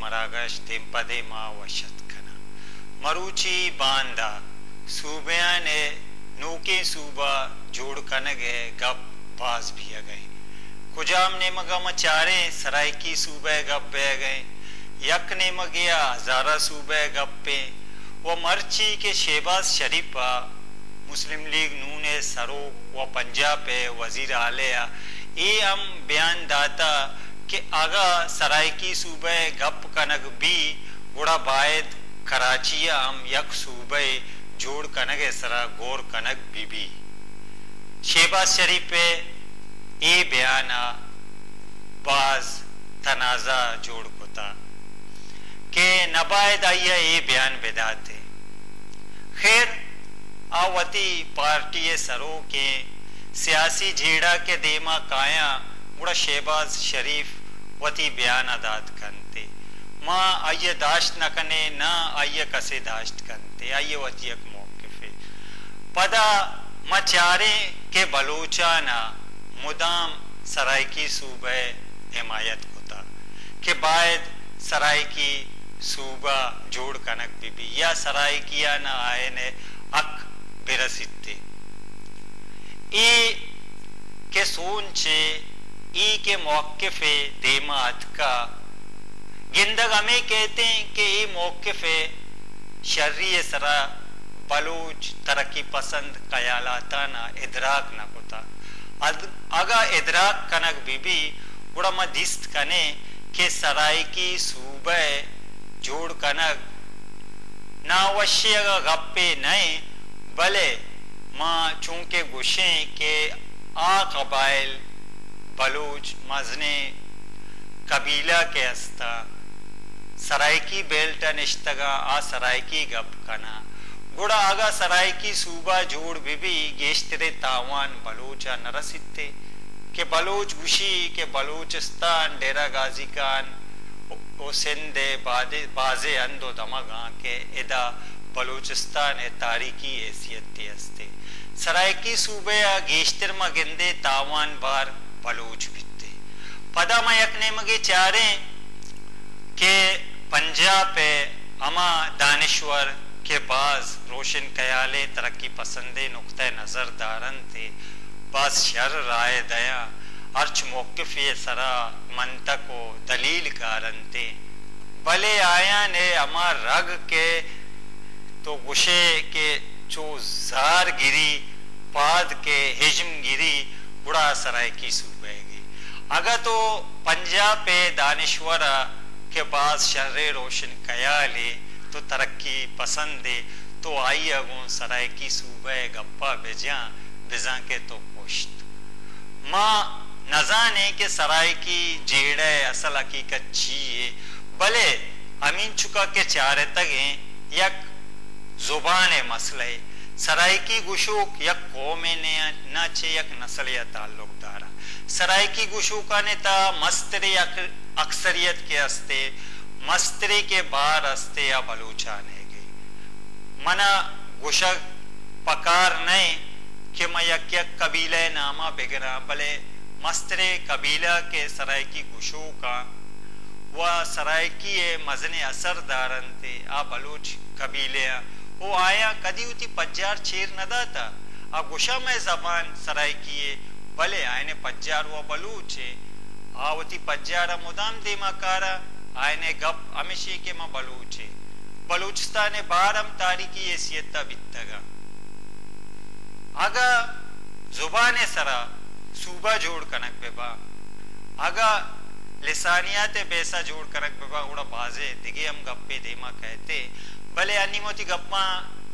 मरागश तेपदे मा वशत खना मरुची बांदा सूबया ने नोके सूबा जोड़ कनगे गप बाज भी गए कुजाम ने मगा मचारे सरायकी सूबे गप बह गए यक ने मगिया हजारा सूबे गप्पे व मर्ची के शहबाज शरीफा मुस्लिम लीग नून सरो व पंजाब वजीर आलिया ये हम बयान दाता कि आगा सरायकी सूबे गप कनक भी गुड़ा बायद कराचिया हम यक सूबे जोड़ कनक सरा गौर कनक भी शहबाज शरीफ ये बयान बाज तनाजा जोड़ कोता के नबायद आइया ये बयान बेदाते खैर आवती पार्टी सरो के सियासी झेड़ा के देमा काया उड़ा शहबाज शरीफ वती बयान अदात करते माँ आइए दाश्त न कने ना आइए कसे दाश्त करते आइए वती एक मौक़िफ़े पदा मचारे के बलोचाना मुदाम सरायकी सूबे हिमायत होता के बायद सरायकी सूबा जोड़ कनक बीबी या सरायकिया ना आए ने अक बिरसिते ई के सोचे ई के मौक़िफ़े देमात का गिंदग हमें कहते हैं कि ये मौक़िफ़े शर्री सरा बलूच तरक्की पसंद कयालाता ना इदराक ना होता अगा इदराक कनक बीबी उड़ा मदिस्त कने के सरायकी सूबे जोड़ कनक नावश्य गप्पे नहीं भले माँ चूंकि गुशे के आ कबाइल बलूच मजने कबीला के अस्ता सरायकी बेल्टा निश्तगा आ सरायकी गप कना गुड़ा आगा सरायकी सूबा जोड़ भी गेश्तरे तावान बलूचा नरसिते के बलूच गुशी के बलूचिस्तान डेरा गाजी खान ओ सिंधे बाजे अंदो दमगा के इदा बलूचिस्तान तारीखी हैसियत अस्ते सरायकी सूबे गेश्तर मगिंदे तावान बार बलूच बिते पदा मयकने मगे चारे के पंजाब अमा दानिश्वर के बाज रोशन कयाले तरक्की पसंदे नुक्ते नजर दारन थे बाज शर राय दया अर्च मौक़िफ़े सरा मंतको दलील कारनते भले आया ने अमा रग के तो गुशे के चो जार गिरी पाद के हिजम गिरी बुढ़ा सरायकी सूबेगी अगर तो पंजाब दानिश्वरा के बाद शर्रे रोशन कयाले तो तरक्की पसंदे तो आई अगों सरायकी सूबे गप्पा बेजा बिजा के तो पोश्त माँ नजाने के सरायकी जेड़े असल हकीकत चाहिए भले अमीन चुका के चारे तगे यक जुबान मसले सरायकी गुशूक यक कौमे ने नाचे यक नस्ल या ताल्लुक दारा सरायकी गुशूका ने ता मस्तरे अक्सरियत के अस्ते मस्तरे के बार अस्ते या बलूचाने गई मना गुशक पकार नहीं कि मैं यक यक कबीले नामा बिगरा भले मस्तरे कबीला के सरायकी गुशू का वह सरायकी मजने असर दारन थे आ बलूच कबीले वो आया कदी उती पज्जार छेर न दाता आ गुशा में जबान सरायकी भले आयने पज्जार व बलूचे आवती पज्जारा मुदाम देमा कारा आयने गप हमेशे के मां बलूचे बलूचिस्तान बारम तारीखी हैसियत बित्तगा आगा जुबान सरा सूबा जोड़ कनक बेबा आगा लिसानियात बेसा जोड़ कनक बेबा उड़ा बाजे दिगे हम गप्पे देमा कहते भले अन्नी मोती गप्पा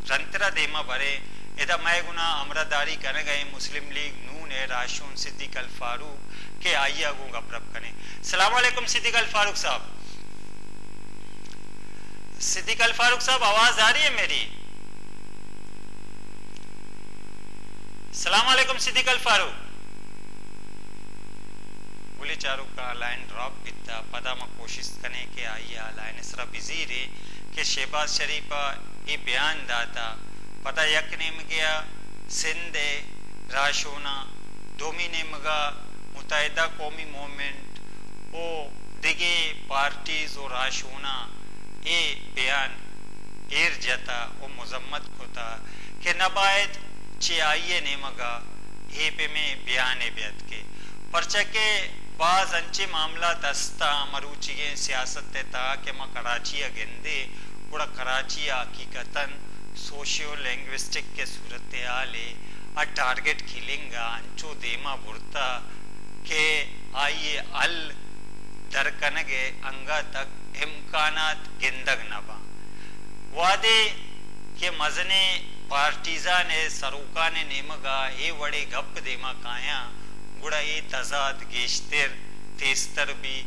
रंतरा देमा भरे इधर मैं गुना अमरादारी करने गए मुस्लिम लीग नून है राशून सिद्दीक अल फारूक के आइए अगू गपरप करें सलाम वालेकुम सिद्दीक अल फारूक साहब सिद्दीक अल फारूक साहब आवाज आ रही है मेरी सलाम वालेकुम सिद्दीक अल फारूक बोले चारों का लाइन ड्रॉप बिता पदा में कोशिश करने के आइया लाइन इसरा बिजी रे के शहबाज शरीफा ये बयान दाता पता यकने में गया सिंधे राशोना दोमी ने मगा मुताहिदा कौमी मूवमेंट ओ दिगे पार्टीज और आशोना ए बयान एर जता ओ मजम्मत को था कि नबायद चे आइए ने मगा हे पे में बयान बेद के परचा के बाज अंचे मामला दस्ता मरूची के सियासत था कि मैं कराची अगेंदे बड़ा कराची हकीकतन सोशियो लैंग्विस्टिक के सूरत आले आ टारगेट खिलेंगा अंचो देमा बुरता के आइए अल दरकनगे अंगा तक इम्कानात गिंदग नबा वादे के मजने पार्टीजा ने सरोका ने नेमगा ए वड़े गप देमा काया गुड़ा ए तजाद गेश्तेर तेस्तर भी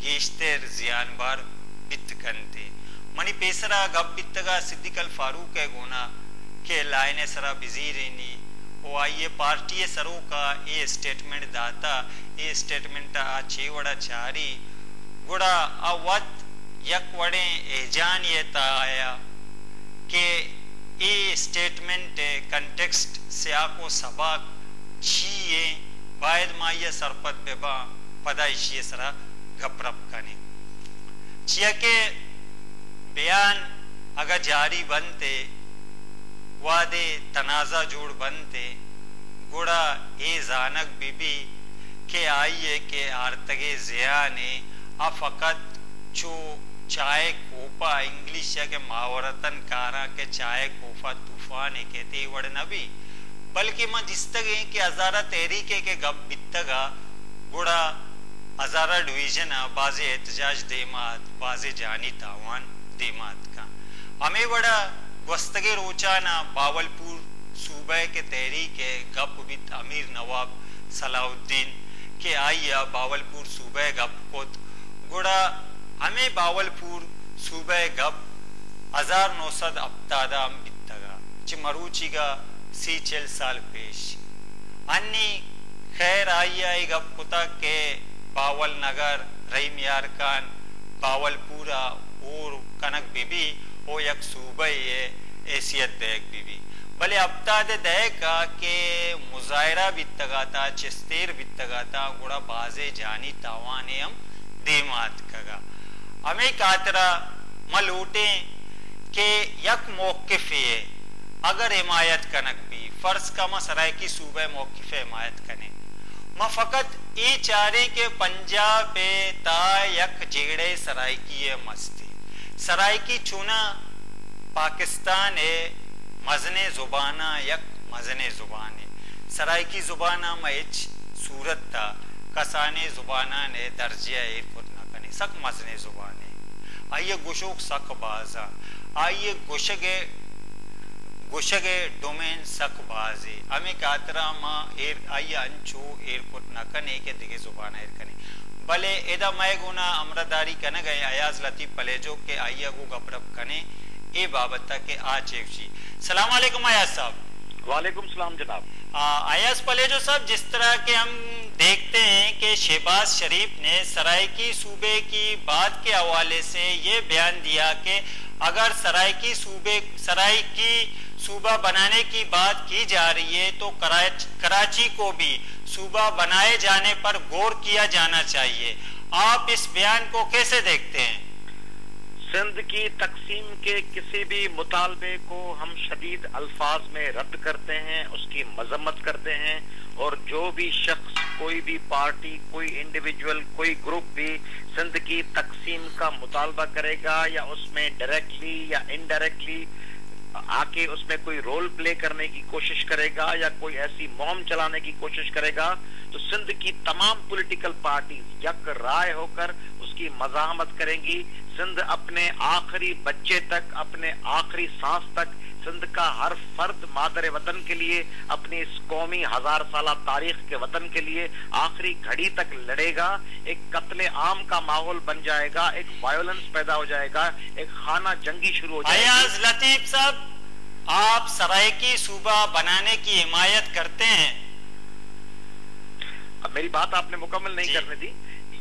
गेश्तेर जियान बार बित कंते मनी पेसरा गप बितगा सिद्दीक अल फारूक है गोना के लाइने सरा बिजी रेनी ओ आइए पार्टी सरो का ए स्टेटमेंट दाता ए स्टेटमेंट आ छेवड़ा चारी गुड़ा अवत यक वड़े एजान ये ता आया के ए स्टेटमेंट कंटेक्स्ट से आको सबाक छीए बायद माइया सरपत बेबा पदाइशी सरा गपरप कने छिया के बयान अगर जारी बनते वादे तनाजा जोड़ बनते गुड़ा ए जानक बीबी के आइए के आर्तगे जिया ने आ फकत चो चाय कोपा इंग्लिश या के मावरतन कारा के चाय कोफा तूफान कहते वड़ नबी बल्कि मैं जिस तक कि हजारा तहरीके के गप बितगा गुड़ा हजारा डिवीजन बाजे एहतजाज देमात बाजे जानी तावान देमात का हमें बड़ा वस्तगे रोचाना बावलपुर सूबे के तहरीके गप बित अमीर नवाब सलाउद्दीन के आइया बावलपुर सूबे गप कोत गुड़ा हमें बावलपुर सूबे गप 1900 अब्तादा बितगा चिमरूची का सी चल साल पेश अन्नी खैर आइया गप कुता के बावल नगर रहीम यार खान बावलपुरा और कनक बीबी ओ यक सूबे ये एसियत बैग बीबी भले अब्ताद दे का के मुजायरा बितगा था चिस्तेर बितगा था गुड़ा बाजे जानी तावाने हम देमात कगा हमें कातरा मलूटे के यक मौक़िफ़ है अगर हिमायत कनक भी फर्ज का मसराय की सूबे मौक़िफ़ हिमायत कने म फकत ए चारे के पंजाब ता यक जेड़े सराय की है मस्ती सराय की चुना पाकिस्तान है मजने जुबाना यक मजने जुबाने सराय की जुबाना मैच सूरत था कसाने जुबाना ने दर्जिया खुद न कने सक मजने जुबाने आइए गुशोक सक बाजा आइए गुशगे डोमेन सक बाजे हमें कातरा मा एर आइए अंचो एर खुद न कने के दिगे जुबाना एर कने भले एदा मैं गुना अमरदारी कने गए अयाज लतीफ पलेजो के आइए गो गपरप कने ए बाबत के आज एकशी सलाम वालेकुम अयाज साहब। वालेकुम सलाम जनाब। अयाज पलेजो साहब, जिस तरह के हम देखते हैं कि शहबाज शरीफ ने सरायकी सूबे की बात के हवाले से ये बयान दिया कि अगर सरायकी सूबा बनाने की बात की जा रही है तो कराची को भी सूबा बनाए जाने पर गौर किया जाना चाहिए। आप इस बयान को कैसे देखते हैं? सिंध की तकसीम के किसी भी मुतालबे को हम शदीद अल्फाज में रद्द करते हैं, उसकी मजम्मत करते हैं, और जो भी शख्स, कोई भी पार्टी, कोई इंडिविजुअल, कोई ग्रुप भी सिंध की तकसीम का मुतालबा करेगा या उसमें डायरेक्टली या इनडायरेक्टली आके उसमें कोई रोल प्ले करने की कोशिश करेगा या कोई ऐसी मुहिम चलाने की कोशिश करेगा, तो सिंध की तमाम पॉलिटिकल पार्टीज यक राय होकर उसकी मज़ाहमत करेंगी। सिंध अपने आखिरी बच्चे तक, अपने आखिरी सांस तक सिंध का हर फर्द मादर वतन के लिए, अपनी इस कौमी 1000 साला तारीख के वतन के लिए आखिरी घड़ी तक लड़ेगा। एक कत्ले आम का माहौल बन जाएगा, एक वायलेंस पैदा हो जाएगा, एक खाना जंगी शुरू हो जाएगी। अयाज लतीफ साहब, आप सरायकी सूबा बनाने की हिमायत करते हैं? अब मेरी बात आपने मुकम्मल नहीं करने दी।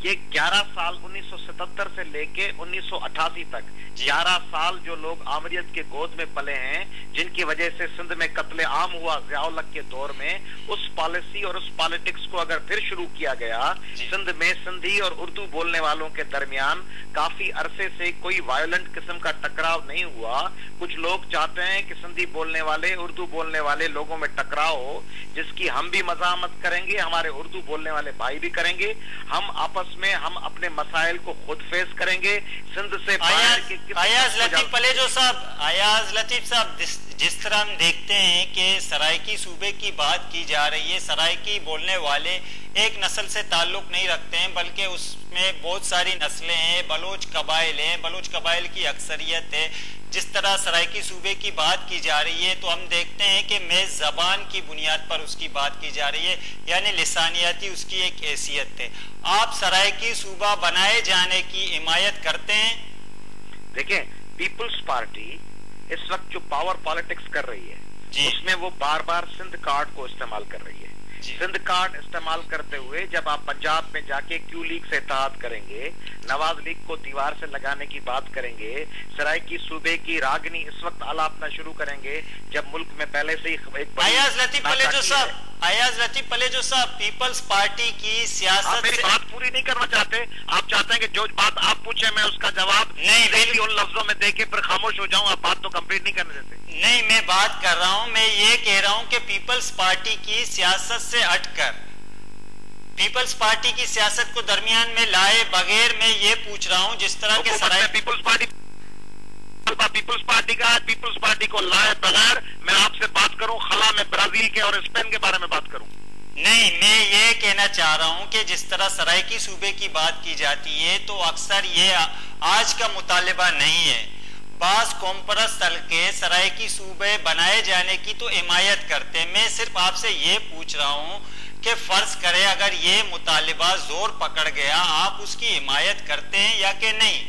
ये 11 साल 1977 से लेके 1988 तक 11 साल जो लोग आमरीत के गोद में पले हैं, जिनकी वजह से सिंध में कत्ले आम हुआ ज़िया-उल-हक के दौर में, उस पॉलिसी और उस पॉलिटिक्स को अगर फिर शुरू किया गया, सिंध में सिंधी और उर्दू बोलने वालों के दरमियान काफी अरसे से कोई वायलेंट किस्म का टकराव नहीं हुआ। कुछ लोग चाहते हैं कि सिंधी बोलने वाले उर्दू बोलने वाले लोगों में टकराव हो, जिसकी हम भी मज़ामत करेंगे, हमारे उर्दू बोलने वाले भाई भी करेंगे। हम आपस में हम अपने मसाइल को खुद फेस करेंगे। सिंध से अयाज लतीफ साहब, जिस तरह हम देखते हैं कि सराइकी सूबे की बात की जा रही है, सराइकी बोलने वाले एक नस्ल से ताल्लुक नहीं रखते हैं, बल्कि उसमें बहुत सारी नस्लें हैं, बलोच कबाइल हैं, बलोच कबाइल की अक्सरियत है। जिस तरह सराइकी सूबे की बात की जा रही है, तो हम देखते हैं कि मेज़ ज़बान की बुनियाद पर उसकी बात की जा रही है, यानी लिसानियाती उसकी एक हैसियत है। आप सराइकी सूबा बनाए जाने की हिमायत करते हैं? देखिए, पीपल्स पार्टी इस वक्त जो पावर पॉलिटिक्स कर रही है, उसमें वो बार बार सिंध कार्ड को इस्तेमाल कर रही है। सिंध कार्ड इस्तेमाल करते हुए जब आप पंजाब में जाके क्यू लीग से इत्तेहाद करेंगे, नवाज लीग को दीवार से लगाने की बात करेंगे, सराइकी सूबे की रागनी इस वक्त आलापना शुरू करेंगे, जब मुल्क में पहले से ही एक अयाज लतीफ पलेजो साहब, पीपल्स पार्टी की सियासत, आप मेरी बात पूरी नहीं करना चाहते? आप चाहते हैं कि जो बात आप पूछे मैं उसका जवाब नहीं उन लफ्जों में देके फिर खामोश हो जाऊं? आप बात तो कंप्लीट नहीं करने देते। नहीं, मैं बात कर रहा हूं, मैं ये कह रहा हूं कि पीपल्स पार्टी की सियासत से हटकर पीपल्स पार्टी की सियासत को दरमियान में लाए बगैर मैं ये पूछ रहा हूं, जिस तरह के सराय पीपल्स पार्टी को लाए बगैर मैं आपसे बात करूं खला में ब्राजील के और स्पेन के बारे में बात करूं? नहीं, मैं ये कहना चाह रहा हूं कि जिस तरह सराइकी सूबे की बात की जाती है, तो अक्सर ये आज का मुतालिबा नहीं है। बास कौमपरस्त हल्के सराइकी सूबे बनाए जाने की तो हिमायत करते हैं। मैं सिर्फ आपसे ये पूछ रहा हूं कि फर्ज करें अगर ये मुतालिबा जोर पकड़ गया, आप उसकी हिमायत करते हैं या कि नहीं?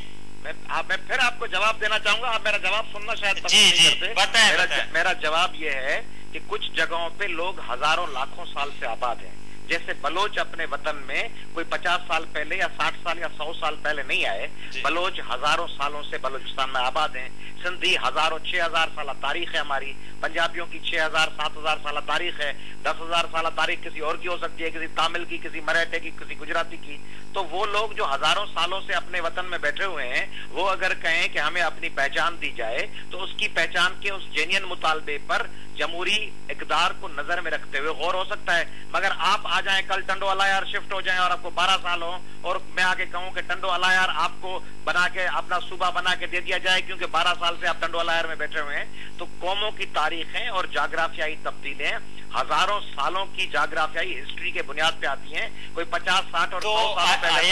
मैं फिर आपको जवाब देना चाहूंगा, आप मेरा जवाब सुनना शायद पसंद नहीं करते। बताएं। मेरा जवाब ये है कि कुछ जगहों पे लोग हजारों लाखों साल से आबाद हैं। जैसे बलोच अपने वतन में कोई 50 साल पहले या 60 साल या 100 साल पहले नहीं आए, बलोच हजारों सालों से बलूचिस्तान में आबाद हैं। सिंधी हजारों 6000 साल तारीख है हमारी, पंजाबियों की 6000-7000 साल तारीख है, 10,000 साल तारीख किसी और की हो सकती है, किसी तामिल की, किसी मराठे की, किसी गुजराती की। तो वो लोग जो हजारों सालों से अपने वतन में बैठे हुए हैं, वो अगर कहें कि हमें अपनी पहचान दी जाए, तो उसकी पहचान के उस जेन्युइन मुतालबे पर जमहूरी इक़दार को नजर में रखते हुए गौर हो सकता है। मगर आप आ जाएं कल टंडो अलायार शिफ्ट हो जाएं और आपको 12 साल हो, और मैं आके कहूं कि टंडो अलायार आपको बना के अपना सूबा बना के दे दिया जाए क्योंकि 12 साल से आप टंडो अलायार में बैठे हुए हैं, तो कौमों की तारीखें और जाग्राफियाई तब्दीलें हजारों सालों की जाग्राफियाई हिस्ट्री के बुनियाद पे आती हैं। कोई 50, 60 और 100 साल पहले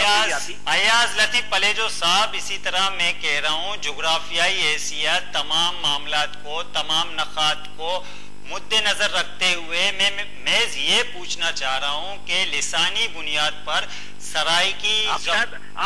अयाज लतीफ पलेजो साहब, इसी तरह मैं कह रहा हूँ जोग्राफियाई हैसियत तमाम मामलात को, तमाम नकात को मुद्देनजर रखते हुए मैं ये पूछना चाह रहा हूँ कि लिसानी बुनियाद पर सराइकी आप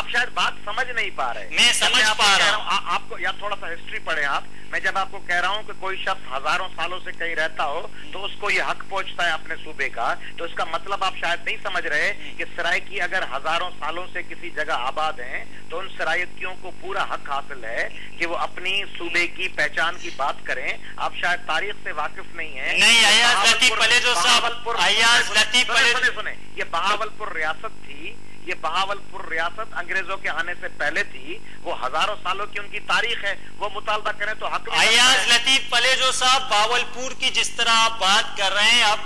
शायद बात समझ नहीं पा रहे। मैं समझ पा रहा हूँ। आपको या थोड़ा सा हिस्ट्री पढ़े आप। मैं जब आपको कह रहा हूँ कि कोई शख्स हजारों सालों से कहीं रहता हो तो उसको ये हक पहुंचता है अपने सूबे का, तो इसका मतलब आप शायद नहीं समझ रहे कि सराइकी अगर हजारों सालों से किसी जगह आबाद हैं तो उन सराइकियों को पूरा हक हासिल है कि वो अपनी सूबे की पहचान की बात करें। आप शायद तारीख से वाकिफ नहीं है। नहीं, अयाज लतीफ पलेजो साहब, अयाज लतीफ पलेजो, सुने, ये बहावलपुर रियासत थी, ये बहावलपुर रियासत अंग्रेजों के आने से पहले थी, वो हजारों सालों की उनकी तारीख है, वो मुतालबा करें तो हक। अयाज लतीफ पलेजो साहब, बावलपुर की जिस तरह आप बात कर रहे हैं, अब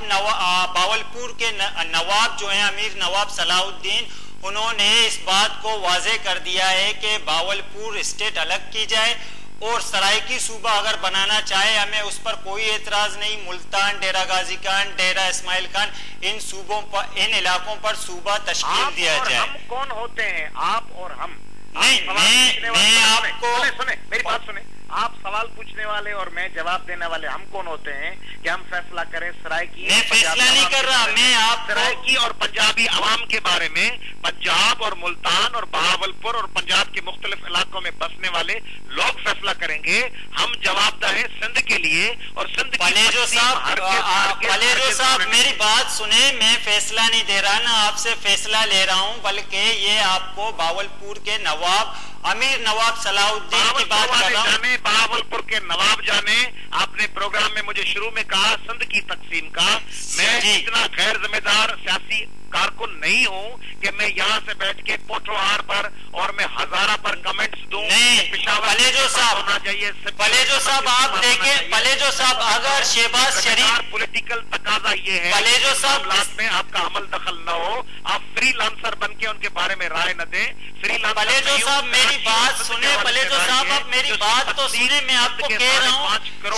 बावलपुर के नवाब जो हैं अमीर नवाब सलाहुद्दीन, उन्होंने इस बात को वाजे कर दिया है कि बावलपुर स्टेट अलग की जाए और सराइकी सूबा अगर बनाना चाहे हमें उस पर कोई एतराज नहीं। मुल्तान, डेरा गाजी खान, डेरा इस्माइल खान, इन सूबों पर, इन इलाकों पर सूबा तश्कील दिया जाए। हम कौन होते हैं? आप और हम? नहीं, मैं आपको सुने मेरी बात सुने, आप सवाल पूछने वाले और मैं जवाब देने वाले हम कौन होते हैं कि हम फैसला करें सरायकी? मैं फैसला नहीं कर रहा, मैं आप सरायकी और पंजाबी अवाम के बारे में, पंजाब और मुल्तान और बहावलपुर और पंजाब के मुख्तलिफ इलाकों में बसने वाले लोग फैसला करेंगे। हम जवाबदार हैं सिंध के लिए और सिंध पलेजो साहब मेरी बात सुने, मैं फैसला नहीं दे रहा ना आपसे फैसला ले रहा हूं, बल्कि ये आपको बावलपुर के नवाब अमीर नवाब सलाहुद्दीन की बात कर रहा हूं। बहावलपुर के नवाब जाने, आपने प्रोग्राम में मुझे शुरू में कहा सिंध की तकसीम का, मैं इतना गैर जिम्मेदार सियासी कारकुन नहीं हूं कि मैं यहां से बैठ के पोठोहार पर और मैं हजारा पर कमेंट्स दूं। पलेजो साहब आप देखें, पलेजो साहब अगर शहबाज शरीफ पॉलिटिकल तकाजा ये है पलेजो साहब में आपका अमल दखल न हो, आप फ्रीलांसर बन के उनके बारे में राय न दें। पलेजो साहब मेरी बात सुने, पलेजो साहब आप मेरी बात तो सुने, मैं आपको कह रहा हूँ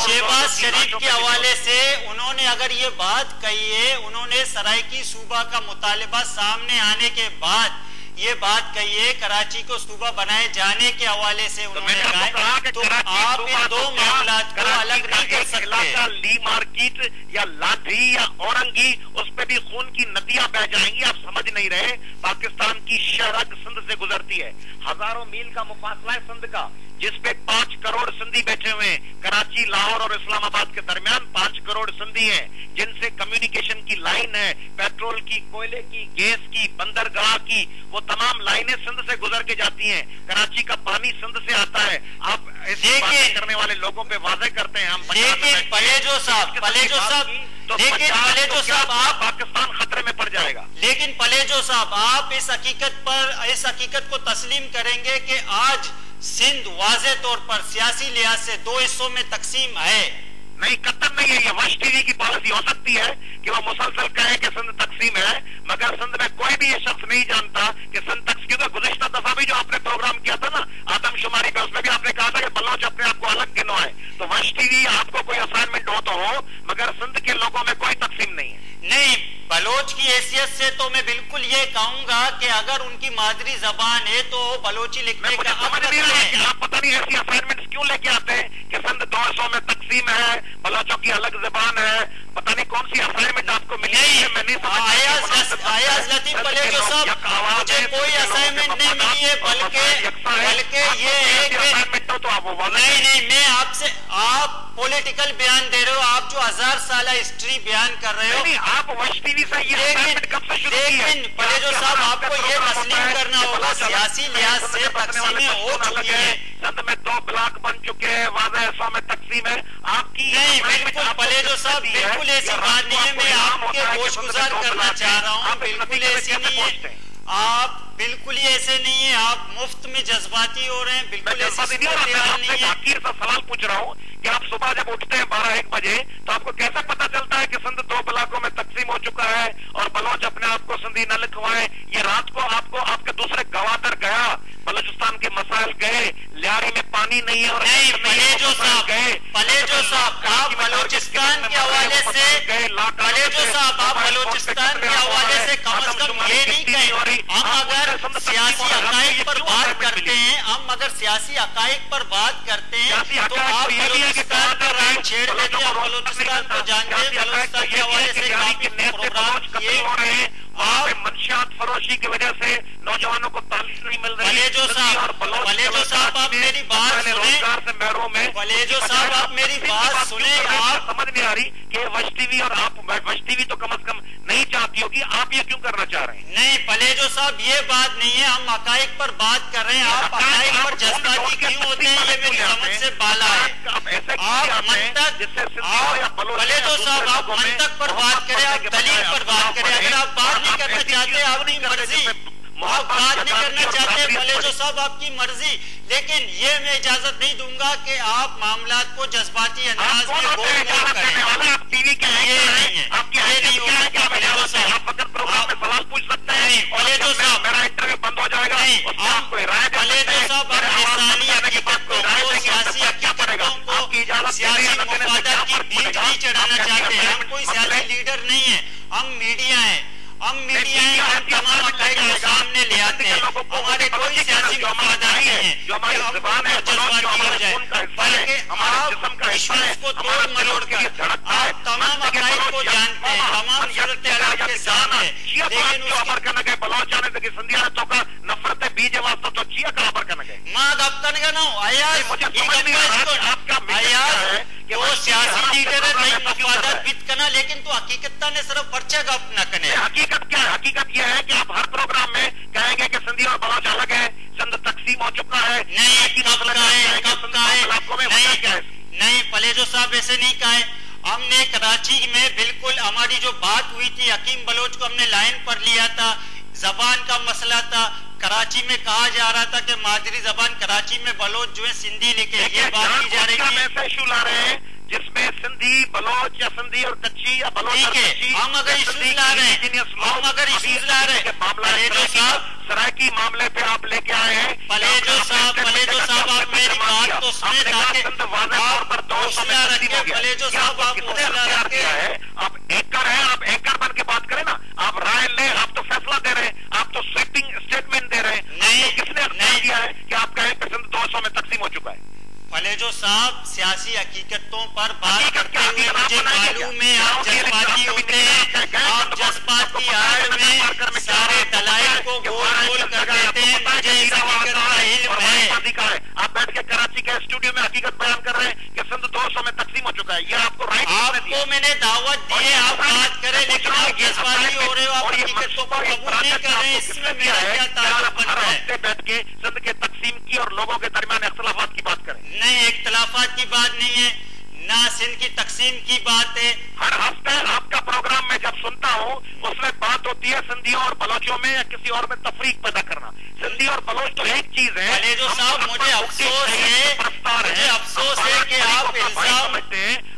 शहबाज शरीफ के हवाले से उन्होंने अगर ये बात कही है, उन्होंने सरायकी सूबा का मुतालिबा सामने आने के बाद ये बात कही है, कराची को सूबा बनाए जाने के हवाले से उन्होंने कहा, तो आप इन दो मामलात को अलग नहीं कर सकते। ली मार्केट या लाठी या औरंगी, उस पे भी खून की नदियां बह जाएंगी। आप समझ नहीं रहे, पाकिस्तान की शरग सिंध से गुजरती है, हजारों मील का मुफासला है सिंध का, जिसपे 5 करोड़ सिंधी बैठे हुए हैं। कराची, लाहौर और इस्लामाबाद के दरमियान 5 करोड़ सिंधी हैं, जिनसे कम्युनिकेशन की लाइन है, पेट्रोल की, कोयले की, गैस की, बंदरगाह की, वो तमाम लाइनें सिंध से गुजर के जाती हैं। कराची का पानी सिंध से आता है। आप ऐसे बातें करने वाले लोगों पे वादे करते हैं हम। लेकिन पलेजो साहब आप पाकिस्तान खतरे में पड़ जाएगा। लेकिन पलेजो साहब आप इस हकीकत को तस्लीम करेंगे कि आज सिंध वाज़े तौर पर सियासी लिहाज से 2 हिस्सों में तकसीम है? नहीं, कतई नहीं है। ये वश टीवी की पॉलिसी हो सकती है कि वो मुसलसल कहे कि सिंध तकसीम है, मगर सिंध में कोई भी ये शख्स नहीं जानता कि सिंध तकसीम। गुज़िश्ता दफा भी जो आपने प्रोग्राम किया था ना आदमशुमारी पे, उसमें भी आपने कहा था कि बलोच अपने आप को अलग गिनवाए। तो वश टीवी आपको कोई असाइनमेंट हो तो हो, मगर सिंध के लोगों में कोई तकसीम नहीं है। नहीं, बलोच की हैसियत से तो मैं बिल्कुल ये कहूंगा कि अगर उनकी मादरी जबान है तो बलोची लिखने का समझ नहीं रहा है कि आप पता नहीं ऐसी असाइनमेंट क्यों लेके आते हैं कि सिंध 200 में तकसीम है, बलोचों की अलग जबान है। पता नहीं कौन सी असाइनमेंट आपको मिली है। मैंने आयाज लतीफ पलेजो साहब, मुझे कोई असाइनमेंट नहीं मिली है, बल्कि ये है कि नहीं, मैं आपसे, आप पॉलिटिकल बयान दे रहे हो, आप जो 1000 साल हिस्ट्री बयान कर रहे हो। आप वश टीवी से लेकिन पलेजो साहब आपको ये तस्लीम करना होगा सियासी लिहाज से तकसीमें हो चुकी है। सिंध में 2 ब्लॉक बन चुके हैं, वाज़े हिस्सों में तकसीम है आपकी। नहीं, बिल्कुल पलेजो साहब बिल्कुल ऐसी बात नहीं है। मैं आपके होशगुजार करना चाह रहा हूँ, बिल्कुल ऐसी नहीं है, आप बिल्कुल ही ऐसे नहीं है, आप मुफ्त में जज्बाती हो रहे हैं, बिल्कुल ऐसी नहीं है। आखिर सा सवाल पूछ रहा हूँ कि आप सुबह जब उठते हैं 12-1 बजे, तो आपको कैसे पता चलता है कि सिंध 2 ब्लॉकों में तकसीम हो चुका है और बलोच अपने आप को सिंधी न लिखवाए? ये रात को आपको आपके दूसरे गवादर गया, बलूचिस्तान के मसाइल गए, लियारी में पानी नहीं है और नहीं, पलेजो साहब आप बलूचिस्तान के हवाले से, पलेजो साहब आप बलूचिस्तान के हवाले से कम से कम ये नहीं कहें। हम अगर सियासी हकाइक पर बात करते हैं, तो आप बलूचिस्तान का राज छेड़ देते हैं। बलूचिस्तान को जानते हैं, बलूचिस्तान के हवाले से काफी प्रोग्राम किए। आप मंशियात फरोशी की वजह से नौजवानों को तालीम नहीं मिल रही। पलेजो साहब आप मेरी बात सुने, से महरूम है। पलेजो साहब आप मेरी बात सुने। आप समझ नहीं आ रही कि वश टीवी और आप वश टीवी तो कम से कम नहीं चाहती होगी, आप ये क्यों करना चाह रहे हैं? नहीं पलेजो साहब ये बात नहीं है, हम हकाइक पर बात कर रहे हैं। आप हकाइक पर जज्बाती क्यों होते हैं, ये मेरी समझ से बाला है। आप मंतक, पलेजो साहब आप मंतक पर बात करें, आप दलील पर बात करें। अगर आप बात नहीं करना चाहते आपकी मर्जी, आप बात नहीं करना चाहते पलेजो साहब आपकी मर्जी, लेकिन ये मैं इजाजत नहीं दूंगा कि आप मामलात को जज्बाती अंदाज में बोल करें। टीवी के ये नहीं है, ये नहीं होगा पलेजो साहब। सवाल पूछ सकते हैं पलेजो साहब, मेरा इंटरव्यू बंद हो जाएगा। पलेजो साहब आप इंसानी हकीकतों को, सियासी हकीकतों को सियासी मफादात की बीच नहीं चढ़ाना चाहते हैं। हम कोई सियासी लीडर नहीं है, हम मीडिया है। हम मीडिया हम तमाम अकायद को सामने ले आते हैं, हमारे कोई सियासी मफादात नहीं है कि हम जज्बाती हो जाए, बल्कि आप इश्यूज को तोड़ मरोड़ कर आप तमाम अकायद को जानते हैं, तमाम सूरत हालात के सामने, लेकिन उसकी बलोच जाने तक संध्या तो का नफरत बीज वास्ता तो चिया का पर करने गए मां दफ्तर का ना आयाज मुझे समझ नहीं आ रहा आपका आयाज कि वो सियासी लीडर है नहीं मफादात बित करना, लेकिन तो हकीकत ने सिर्फ पर्चा गप न करने। हकीकत क्या है? हकीकत यह है कि आप हर प्रोग्राम में कहेंगे कि सिंधी और बलोच अलग है, सिंध तकसीम हो चुका है। नहीं, कब का है नहीं पलेजो साहब ऐसे नहीं कहा है। हमने कराची में बिल्कुल हमारी जो बात हुई थी हकीम बलोच को हमने लाइन पर लिया था, जबान का मसला था, कराची में कहा जा रहा था कि मादरी जबान कराची में बलोच जो है सिंधी लिखे, ये बात की जा रही थी। इशू ला रहे हैं जिसमें सिंधी बलोच या सिंधी और कच्ची या बलोच, ठीक है, हम अगर इश्यूज ला रहे हैं, हम अगर इश्यूज ला रहे हैं, पलेजो साहब सरायकी मामले पे आप लेके आए हैं। पलेजो साहब आप मेरी बात तो सुने ताकि आप हौसला रखिए। पलेजो साहब आप हौसला रखिए। आप एंकर हैं, आप एंकर बन के बात करें ना, आप राय ले, आप तो फैसला दे रहे हैं, आप तो स्वीपिंग स्टेटमेंट दे रहे हैं। नहीं, किसने नहीं दिया है कि आप कहें कि 200 में तकसीम हो चुका है? पलेजो साहब सियासी हकीकतों पर बात करते हुए मुझे मालूम है आप जज्बाती होते हैं, आप जज्बाती हाल में सारे दलाइल को गोल गोल कर देते हैं, मुझे इस हकीकत का इल्म है। आप बैठ के कराची के स्टूडियो में हकीकत बयान कर रहे हैं कि सिंध 200 में तकसीम हो चुका है, ये आपको राइट आपको मैंने दावत दी है, आप बात करें, लेकिन आप जज्बाती हो रहे हो, आप हकीकतों को कबूल नहीं कर रहे हैं, इसमें मेरा क्या ताल्लुक बनता है? बैठ के सिंध के तकसीम की और लोगों के दरमियान इख्तिलाफात की बात करें। नहीं, इख्तिलाफात की बात नहीं है, ना सिंध की तकसीम की बात है। हर हफ्ते आपका प्रोग्राम में जब सुनता हूँ उसमें बात होती है सिंधियों और बलोचों में या किसी और में तफरीक पैदा करना। सिंधी और बलोच तो एक चीज है। पलेजो साहब मुझे अफसोस है कि आप इल्जाम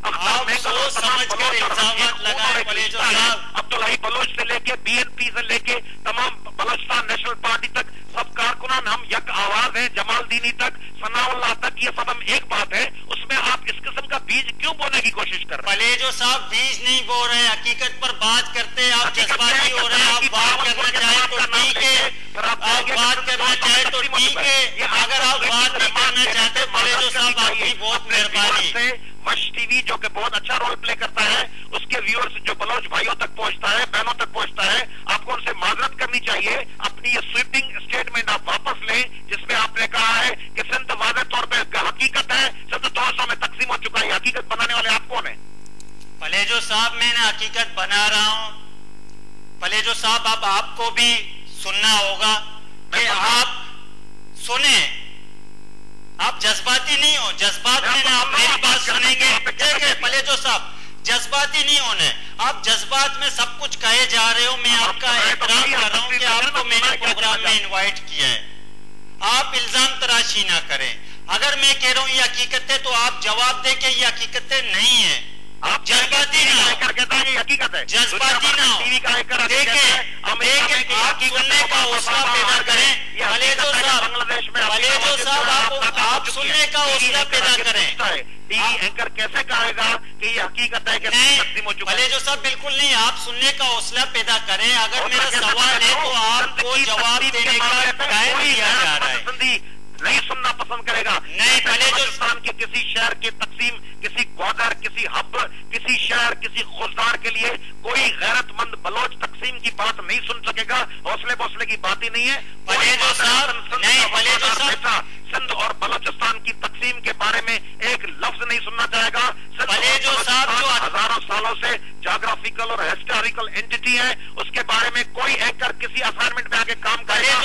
आप सोच समझ कर इल्जामात लगाए। पलेजो साहब अब्दुल्लाही बलोच से लेके बीएनपी से लेके तमाम बलोचिस्तान नेशनल पार्टी तक सब कारकुनान हम यक आवाज है, जमालदीनी तक, सनाउल्लाह तक, ये सब हम एक बात है। उसमें आप इस किस्म का बीज क्यों बोने की कोशिश कर रहे हैं? पलेजो साहब बीज नहीं बो रहे, हकीकत पर बात करते हैं। आप जज्बाती हो रहे हैं, आप बात करना चाहे तो ठीक है, आप बात करना चाहे तो ठीक है, अगर आप बात नहीं करना चाहते पलेजो साहब आपकी बहुत मेहरबानी। वश टीवी जो कि बहुत अच्छा रोल प्ले करता है, उसके व्यूअर्स जो बलोच भाइयों तक पहुंचता है, बहनों तक पहुंचता है, आपको उनसे माजरत करनी चाहिए। अपनी ये स्वीपिंग स्टेटमेंट आप वापस लें जिसमें आपने कहा है कि सिंध वाज़ेह तौर पे हकीकत है सिंध 200 में तकसीम हो चुका है। हकीकत बनाने वाले आप कौन है? पलेजो साहब मैं ना हकीकत बना रहा हूं। पलेजो साहब अब आपको भी सुनना होगा कि आप सुने, आप जज्बाती नहीं हो। जज्बात में ना आप मेरी बात सुनेंगे, ठीक है पलेजो साहब, जज्बाती नहीं होने। आप जज्बात में सब कुछ कहे जा रहे हो, मैं आपका एहतराम कर रहा हूं कि आपको मैंने प्रोग्राम में इनवाइट किया है। आप इल्जाम तराशी ना करें। अगर मैं कह रहा हूं ये हकीकत है तो आप जवाब दे के ये हकीकतें नहीं है। आप जज्बाती ना हो, हकीकत है, जज्बाती ना हो। देखें आप सुनने का हौसला पैदा करें। पलेजो साहब आप सुनने का हौसला पैदा करें। टीवी एंकर कैसे कहेगा कि ये हकीकत है कि तकसीम हो चुका है? पलेजो साहब बिल्कुल नहीं, आप सुनने का हौसला पैदा करें। अगर मेरा सवाल है तो आपको जवाब देने का टाइम दिया जा रहा है। नहीं सुनना पसंद करेगा। नहीं, बलूचिस्तान के किसी शहर की तकसीम, किसी ग्वादर, किसी हब, किसी शहर, किसी खुजदार के लिए कोई गैरतमंद बलोच तकसीम की बात नहीं सुन सकेगा। हौसले बौसले की बात ही नहीं है। पलेजो साहब नहीं, पलेजो साहब सिंध और बलूचिस्तान की तकसीम के बारे में एक लफ्ज नहीं सुनना चाहेगा। पलेजो साहब जो हजारों सालों से ज्योग्राफिकल और हिस्टोरिकल एंटिटी है, उसके बारे में कोई एंकर किसी असाइनमेंट में आके काम करेगा।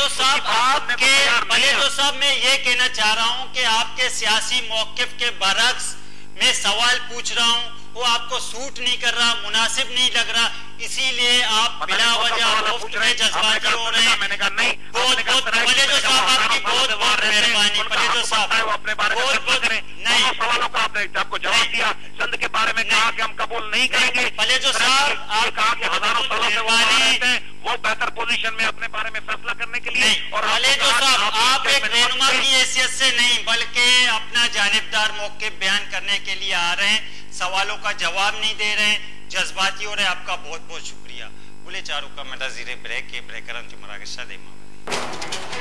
पलेजो साहब मैं ये कहना चाह रहा हूं कि आपके सियासी मौकिफ के बरक्स मैं सवाल पूछ रहा हूं, वो आपको सूट नहीं कर रहा, मुनासिब नहीं लग रहा, इसीलिए आप बिना वजह जज्बाती हो रहे हैं। मैंने कहा नहीं, पलेजो साहब आपकी बहुत बहुत मेहरबानी। पलेजो साहब अपने बारे में नहीं सवालों का आपको जवाब दिया। सिंध के बारे में कहा कि हम कबूल नहीं करेंगे। पलेजो साहब आप कहा कि हजारों सालों से वो बेहतर पोजीशन में अपने बारे में फैसला करने के लिए। और पलेजो साहब आप एक रहनुमा की हैसियत से नहीं बल्कि अपना जानिबदार मौके बयान करने के लिए आ रहे हैं, सवालों का जवाब नहीं दे रहे हैं, जज्बाती हो रहे हैं। आपका बहुत बहुत शुक्रिया। बुले चारू का मदा जीरे ब्रेक के ब्रेकरन जो मरा के सदे मां